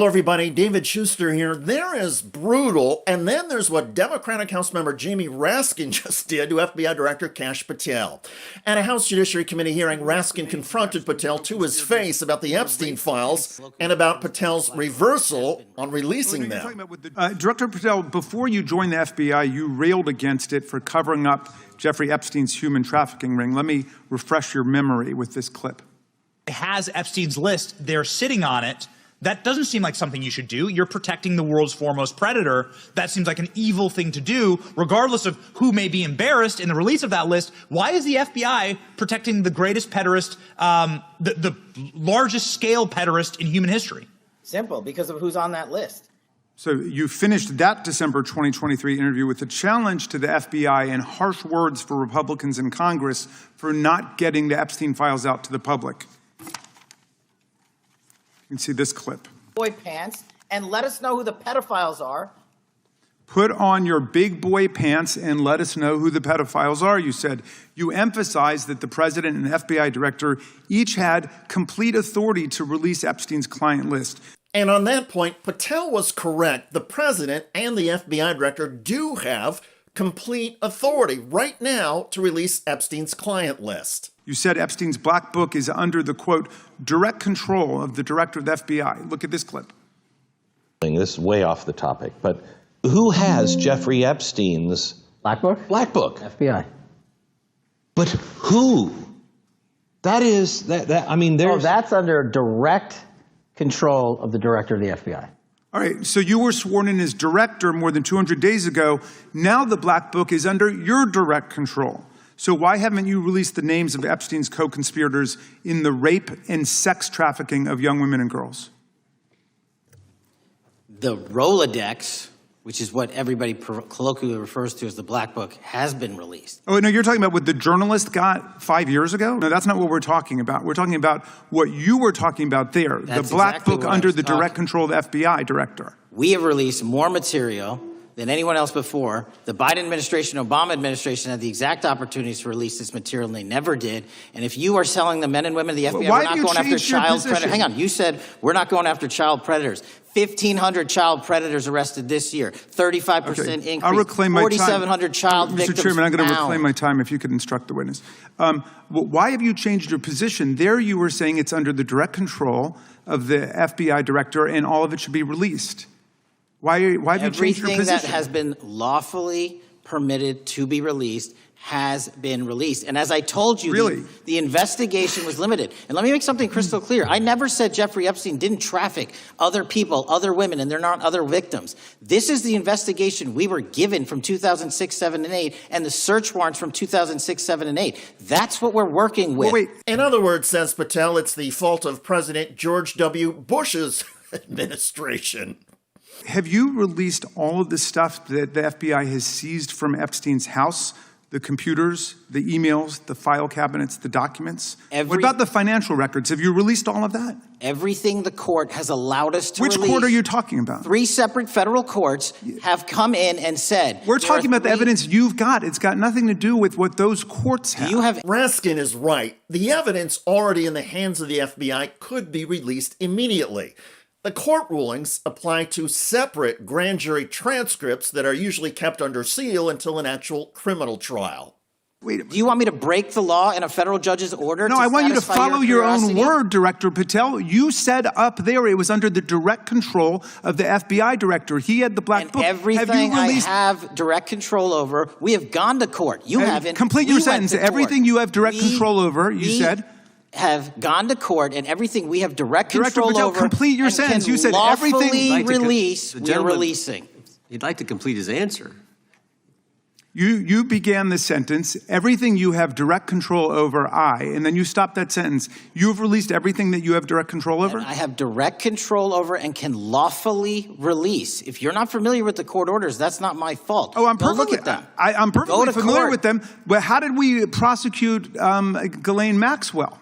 Hello, everybody. David Schuster here. There is brutal, and then there's what Democratic House member Jamie Raskin just did to FBI Director Kash Patel. At a House Judiciary Committee hearing, Raskin confronted Patel to his face about the Epstein files and about Patel's reversal on releasing them. Director Patel, before you joined the FBI, you railed against it for covering up Jeffrey Epstein's human trafficking ring. Let me refresh your memory with this clip. It has Epstein's list. They're sitting on it. That doesn't seem like something you should do. You're protecting the world's foremost predator. That seems like an evil thing to do, regardless of who may be embarrassed in the release of that list. Why is the FBI protecting the greatest pederast, the largest scale pederast in human history? Simple, because of who's on that list. So you finished that December 2023 interview with a challenge to the FBI and harsh words for Republicans in Congress for not getting the Epstein files out to the public. You can see this clip. Boy pants, and let us know who the pedophiles are. Put on your big boy pants and let us know who the pedophiles are, you said. You emphasized that the president and the FBI director each had complete authority to release Epstein's client list. And on that point, Patel was correct. The president and the FBI director do have complete authority right now to release Epstein's client list. You said Epstein's black book is under the, quote, direct control of the director of the FBI. Look at this clip. This is way off the topic, but who has Jeffrey Epstein's black book? Black book. FBI. But who? That is, I mean, there's... Oh, that's under direct control of the director of the FBI. All right, so you were sworn in as director more than 200 days ago. Now the black book is under your direct control. So why haven't you released the names of Epstein's co-conspirators in the rape and sex trafficking of young women and girls? The Rolodex, which is what everybody colloquially refers to as the Black Book, has been released. Oh, no, you're talking about what the journalist got 5 years ago? No, that's not what we're talking about. We're talking about what you were talking about there, That's the black exactly book what I under was the direct talking. control of the FBI director. We have released more material than anyone else before. The Biden administration, Obama administration had the exact opportunities to release this material, and they never did. And if you are selling the men and women of the FBI, Why we're have not you going after changed your child predators. position? Hang on, you said we're not going after child predators. 1,500 child predators arrested this year, 35% increase, I'll reclaim my time. 4,700 child victims Mr. Chairman, I'm going to found. reclaim my time if you could instruct the witness. Why have you changed your position? There you were saying it's under the direct control of the FBI director and all of it should be released. Why have you changed your position? Everything that has been lawfully permitted to be released has been released. And as I told you, Really? the investigation was limited. And let me make something crystal clear. I never said Jeffrey Epstein didn't traffic other people, other women, and they're not other victims. This is the investigation we were given from 2006, 7, and 8, and the search warrants from 2006, 7, and 8. That's what we're working with. Well, wait. In other words, says Patel, it's the fault of President George W. Bush's administration. Have you released all of the stuff that the FBI has seized from Epstein's house? The computers, the emails, the file cabinets, the documents? What about the financial records? Have you released all of that? Everything the court has allowed us to Which release. court are you talking about? 3 separate federal courts have come in and said... We're talking about the evidence you've got. It's got nothing to do with what those courts have. Raskin is right. The evidence already in the hands of the FBI could be released immediately. The court rulings apply to separate grand jury transcripts that are usually kept under seal until an actual criminal trial. Wait, Do you want me to break the law in a federal judge's order? No, I want you to follow your own word, Director Patel. You said up there it was under the direct control of the FBI director. He had the black book. Everything I have direct control over, we have gone to court. You haven't. Complete your sentence. Everything you have direct control over, you said. Have gone to court, and everything we have direct control Patel, over. Complete your sentence. You said everything. Release. We're releasing. He'd like to complete his answer. You began the sentence, everything you have direct control over, and then you stopped that sentence. You've released everything that you have direct control over? And I have direct control over and can lawfully release. If you're not familiar with the court orders, that's not my fault. Oh, I'm Go perfectly, look at them. I'm perfectly familiar court. with them. But how did we prosecute Ghislaine Maxwell?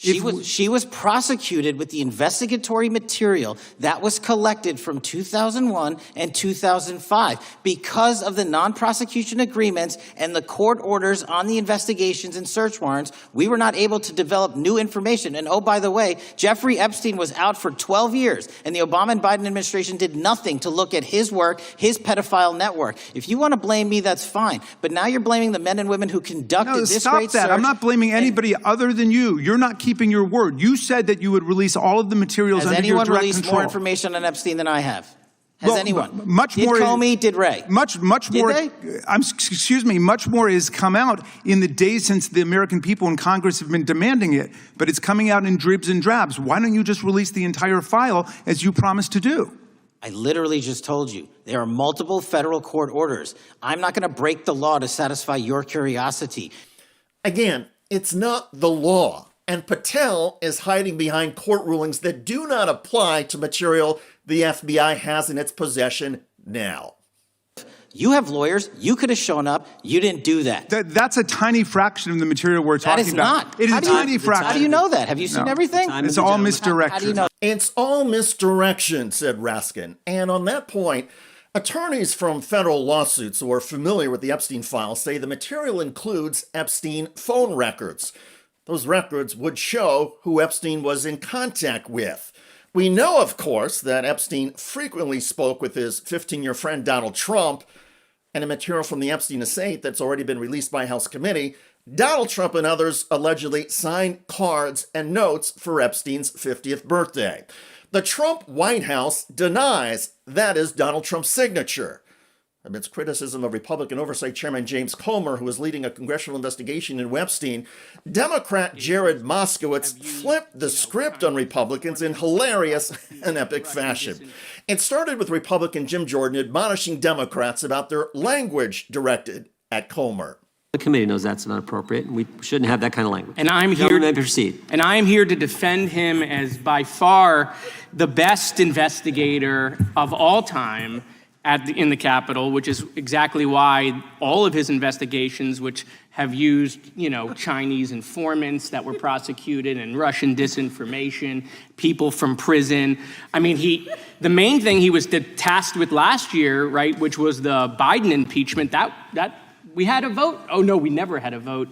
She was prosecuted with the investigatory material that was collected from 2001 and 2005 because of the non-prosecution agreements and the court orders on the investigations and search warrants. We were not able to develop new information. And oh, by the way, Jeffrey Epstein was out for 12 years, and the Obama and Biden administration did nothing to look at his work, his pedophile network. If you want to blame me, that's fine. But now you're blaming the men and women who conducted this great search. I'm not blaming anybody other than you. You're not keeping your word. You said that you would release all of the materials under your direct control. Has anyone released more information on Epstein than I have? Has anyone? Much more. Did Comey? Did Ray? Much more. Did they? Excuse me. Much more has come out in the days since the American people in Congress have been demanding it, but it's coming out in dribs and drabs. Why don't you just release the entire file as you promised to do? I literally just told you there are multiple federal court orders. I'm not going to break the law to satisfy your curiosity. Again, it's not the law. And Patel is hiding behind court rulings that do not apply to material the FBI has in its possession now. You have lawyers. You could have shown up. You didn't do that. That's a tiny fraction of the material we're talking about. That is not. It is a tiny fraction. How do you know that? Have you seen everything? It's all misdirection. How do you know? It's all misdirection, said Raskin. And on that point, attorneys from federal lawsuits who are familiar with the Epstein files say the material includes Epstein phone records. Those records would show who Epstein was in contact with. We know, of course, that Epstein frequently spoke with his 15-year friend Donald Trump, and in material from the Epstein estate that's already been released by House committee, Donald Trump and others allegedly signed cards and notes for Epstein's 50th birthday. The Trump White House denies that is Donald Trump's signature. Amidst criticism of Republican Oversight Chairman James Comer, who is leading a congressional investigation into Epstein, Democrat Jared Moskowitz flipped the script on Republicans in hilarious and epic fashion. It started with Republican Jim Jordan admonishing Democrats about their language directed at Comer. The committee knows that's not appropriate, and we shouldn't have that kind of language. And I'm here to defend him as by far the best investigator of all time in the Capitol, which is exactly why all of his investigations, which have used, Chinese informants that were prosecuted and Russian disinformation, people from prison. I mean, the main thing he was tasked with last year, right, which was the Biden impeachment, that we had a vote. Oh, no, we never had a vote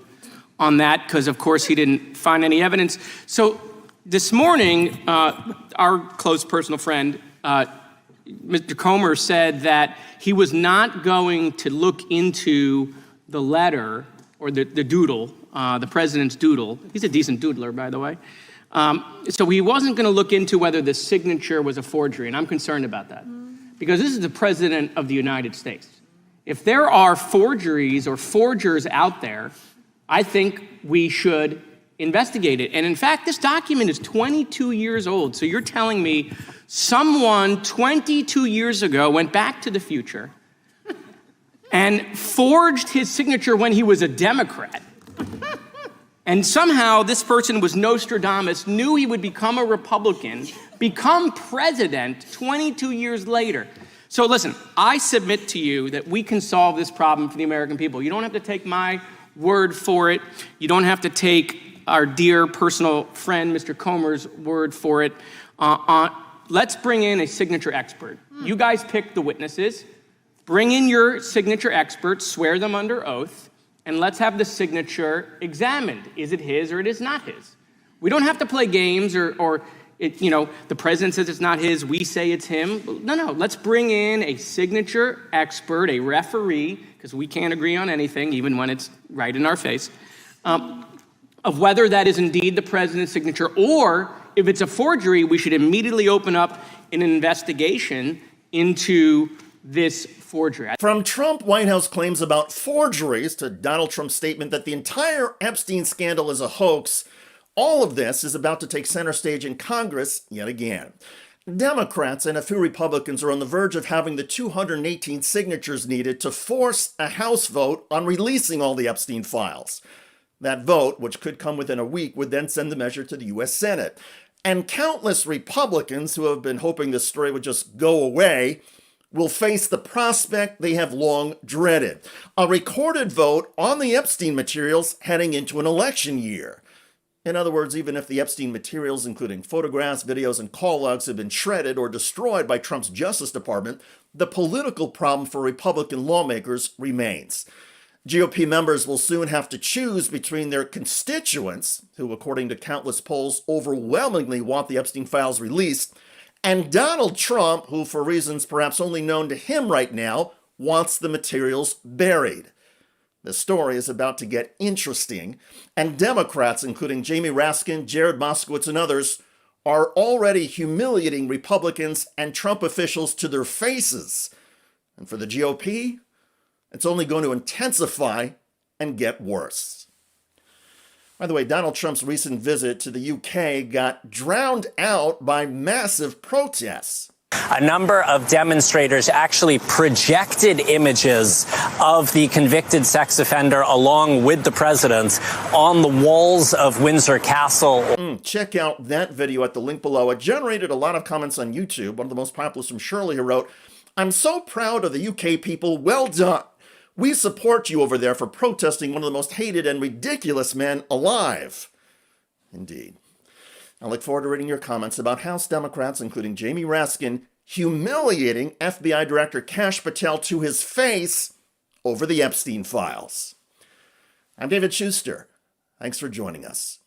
on that because, of course, he didn't find any evidence. So this morning, our close personal friend, Mr. Comer, said that he was not going to look into the letter or the doodle, the president's doodle. He's a decent doodler, by the way. So he wasn't going to look into whether the signature was a forgery, and I'm concerned about that because this is the president of the United States. If there are forgeries or forgers out there, I think we should investigate it. And in fact, this document is 22 years old. So you're telling me someone 22 years ago went back to the future and forged his signature when he was a Democrat. And somehow this person was Nostradamus, knew he would become a Republican, become president 22 years later. So listen, I submit to you that we can solve this problem for the American people. You don't have to take my word for it. You don't have to take our dear personal friend, Mr. Comer's word for it. Let's bring in a signature expert. You guys pick the witnesses. Bring in your signature experts, swear them under oath, and let's have the signature examined. Is it his or it is not his? We don't have to play games or the president says it's not his, we say it's him. No, let's bring in a signature expert, a referee, because we can't agree on anything, even when it's right in our face, of whether that is indeed the president's signature, or if it's a forgery, we should immediately open up an investigation into this forgery. From Trump White House claims about forgeries to Donald Trump's statement that the entire Epstein scandal is a hoax, all of this is about to take center stage in Congress yet again. Democrats and a few Republicans are on the verge of having the 218 signatures needed to force a House vote on releasing all the Epstein files. That vote, which could come within a week, would then send the measure to the U.S. Senate. And countless Republicans who have been hoping this story would just go away will face the prospect they have long dreaded: a recorded vote on the Epstein materials heading into an election year. In other words, even if the Epstein materials, including photographs, videos, and call logs, have been shredded or destroyed by Trump's Justice Department, the political problem for Republican lawmakers remains. GOP members will soon have to choose between their constituents, who, according to countless polls, overwhelmingly want the Epstein files released, and Donald Trump, who, for reasons perhaps only known to him right now, wants the materials buried. The story is about to get interesting, and Democrats, including Jamie Raskin, Jared Moskowitz, and others, are already humiliating Republicans and Trump officials to their faces. And for the GOP, it's only going to intensify and get worse. By the way, Donald Trump's recent visit to the UK got drowned out by massive protests. A number of demonstrators actually projected images of the convicted sex offender along with the president on the walls of Windsor Castle. Check out that video at the link below. It generated a lot of comments on YouTube. One of the most popular is from Shirley, who wrote, "I'm so proud of the UK people. Well done. We support you over there for protesting one of the most hated and ridiculous men alive." Indeed. I look forward to reading your comments about House Democrats, including Jamie Raskin, humiliating FBI Director Kash Patel to his face over the Epstein files. I'm David Schuster. Thanks for joining us.